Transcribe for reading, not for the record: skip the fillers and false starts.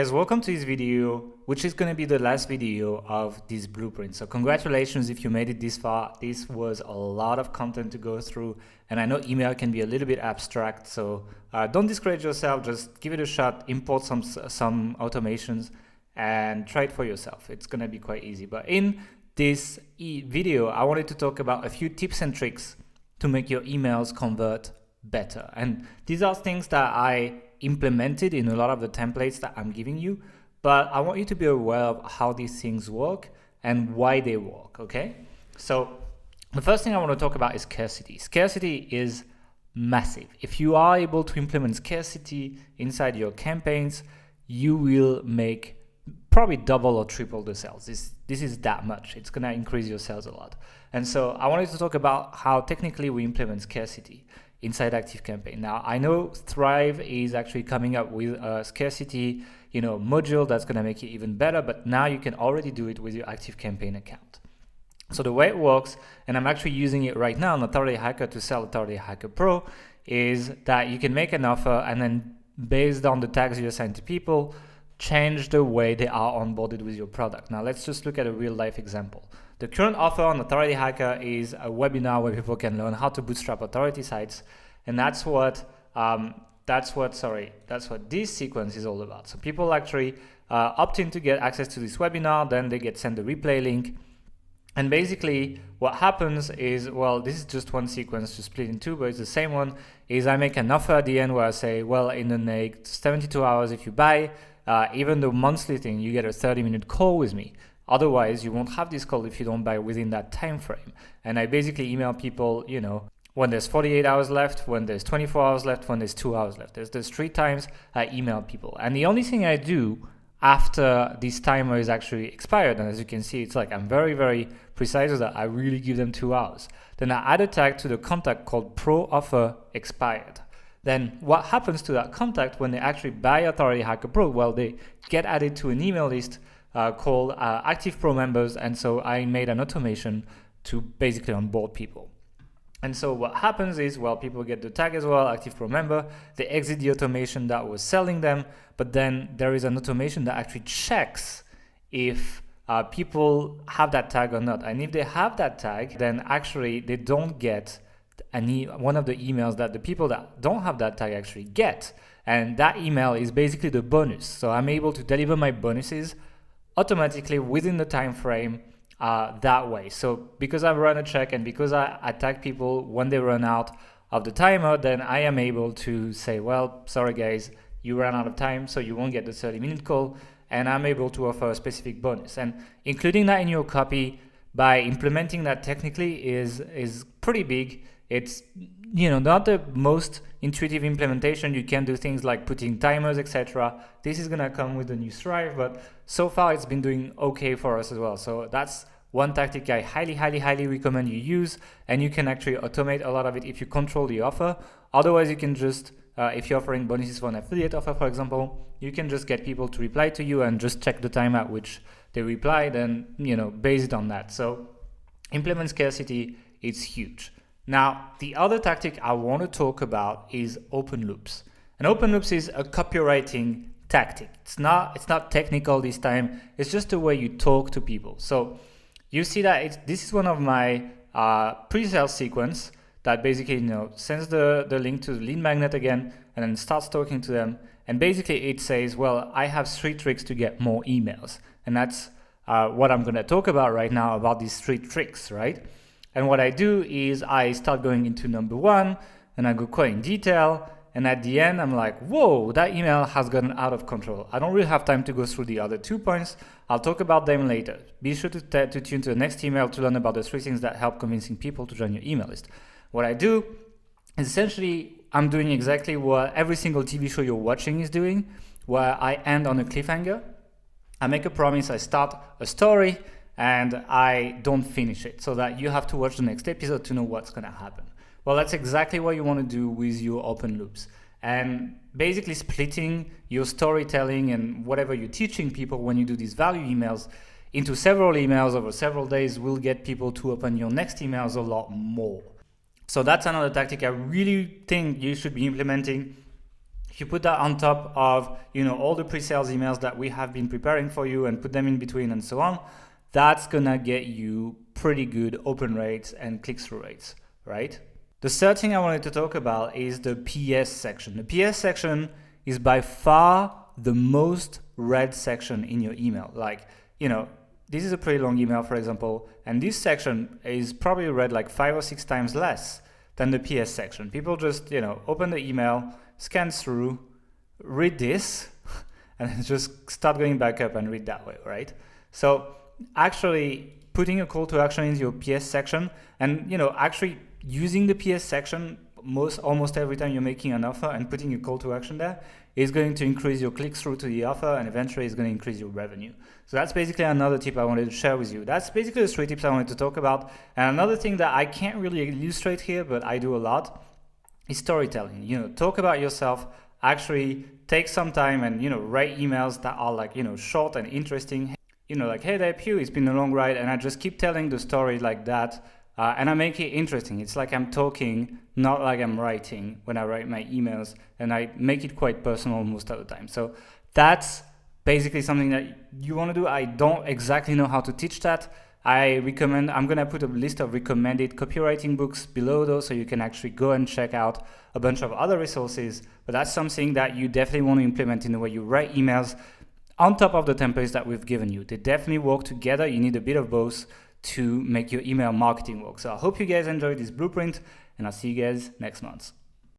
Guys, welcome to this video, which is going to be the last video of this blueprint. So congratulations if you made it this far. This was a lot of content to go through, and I know email can be a little bit abstract, so don't discourage yourself. Just give it a shot, import some automations and try it for yourself. It's going to be quite easy. But in this video, I wanted to talk about a few tips and tricks to make your emails convert better. And these are things that I implemented in a lot of the templates that I'm giving you, but I want you to be aware of how these things work and why they work, okay? So the first thing I want to talk about is scarcity. Scarcity is massive. If you are able to implement scarcity inside your campaigns, you will make probably double or triple the sales. This is that much. It's going to increase your sales a lot. And so I wanted to talk about how technically we implement scarcity inside ActiveCampaign. Now, I know Thrive is actually coming up with a scarcity, module that's going to make it even better, but now you can already do it with your ActiveCampaign account. So the way it works, and I'm actually using it right now on Authority Hacker to sell Authority Hacker Pro, is that you can make an offer and then based on the tags you assign to people, change the way they are onboarded with your product. Now let's just look at a real life example. The current offer on Authority Hacker is a webinar where people can learn how to bootstrap authority sites, and that's what this sequence is all about. So people actually opt in to get access to this webinar, then they get sent the replay link, and basically what happens is, well, this is just one sequence to split in two, but it's the same one. Is I make an offer at the end where I say, well, in the next 72 hours, if you buy, even the monthly thing, you get a 30-minute call with me. Otherwise, you won't have this call if you don't buy within that time frame. And I basically email people, when there's 48 hours left, when there's 24 hours left, when there's 2 hours left. There's 3 times I email people. And the only thing I do after this timer is actually expired, and as you can see, it's like I'm very, very precise with that. I really give them 2 hours. Then I add a tag to the contact called Pro Offer Expired. Then what happens to that contact when they actually buy Authority Hacker Pro? Well, they get added to an email list called Active Pro members, and so I made an automation to basically onboard people. And so what happens is, well, people get the tag as well, Active Pro member, they exit the automation that was selling them, but then there is an automation that actually checks if people have that tag or not. And if they have that tag, then actually they don't get one of the emails that the people that don't have that tag actually get. And that email is basically the bonus. So I'm able to deliver my bonuses automatically within the time frame that way. So because I run a check and because I tag people when they run out of the timer, then I am able to say, well, sorry guys, you ran out of time, so you won't get the 30-minute call, and I'm able to offer a specific bonus. And including that in your copy by implementing that technically is pretty big. It's not the most intuitive implementation. You can do things like putting timers, etc. This is gonna come with the new Thrive, but so far it's been doing okay for us as well. So that's one tactic I highly recommend you use, and you can actually automate a lot of it if you control the offer. Otherwise, you can just, if you're offering bonuses for an affiliate offer, for example, you can just get people to reply to you and just check the time at which they reply, then, based on that. So implement scarcity, it's huge. Now, the other tactic I want to talk about is open loops. And open loops is a copywriting tactic. It's not technical this time. It's just the way you talk to people. So you see that this is one of my pre-sales sequence that basically sends the link to the lead magnet again and then starts talking to them. And basically it says, well, I have 3 tricks to get more emails. And that's what I'm going to talk about right now, about these 3 tricks, right? And what I do is I start going into number 1 and I go quite in detail. And at the end, I'm like, whoa, that email has gotten out of control. I don't really have time to go through the other 2 points. I'll talk about them later. Be sure to tune to the next email to learn about the 3 things that help convincing people to join your email list. What I do is essentially, I'm doing exactly what every single TV show you're watching is doing, where I end on a cliffhanger. I make a promise, I start a story, and I don't finish it, so that you have to watch the next episode to know what's going to happen. Well, that's exactly what you want to do with your open loops. And basically splitting your storytelling and whatever you're teaching people when you do these value emails into several emails over several days will get people to open your next emails a lot more. So that's another tactic I really think you should be implementing If you put that on top of, all the pre-sales emails that we have been preparing for you and put them in between and so on, that's gonna get you pretty good open rates and click-through rates, right? The third thing I wanted to talk about is the PS section. The PS section is by far the most read section in your email. Like, this is a pretty long email, for example, and this section is probably read like 5 or 6 times less than the PS section. People just, open the email, scan through, read this, and then just start going back up and read that way, right? So actually putting a call to action in your PS section and, actually using the PS section almost every time you're making an offer and putting a call to action there is going to increase your click-through to the offer, and eventually it's going to increase your revenue. So that's basically another tip I wanted to share with you. That's basically the 3 tips I wanted to talk about. And another thing that I can't really illustrate here, but I do a lot, is storytelling. Talk about yourself, actually take some time and, write emails that are like, short and interesting. Like, hey there, Pew, it's been a long ride, and I just keep telling the story like that. And I make it interesting. It's like I'm talking, not like I'm writing when I write my emails, and I make it quite personal most of the time. So that's basically something that you want to do. I don't exactly know how to teach that. I'm going to put a list of recommended copywriting books below those, so you can actually go and check out a bunch of other resources. But that's something that you definitely want to implement in the way you write emails on top of the templates that we've given you. They definitely work together. You need a bit of both to make your email marketing work. So I hope you guys enjoyed this blueprint, and I'll see you guys next month.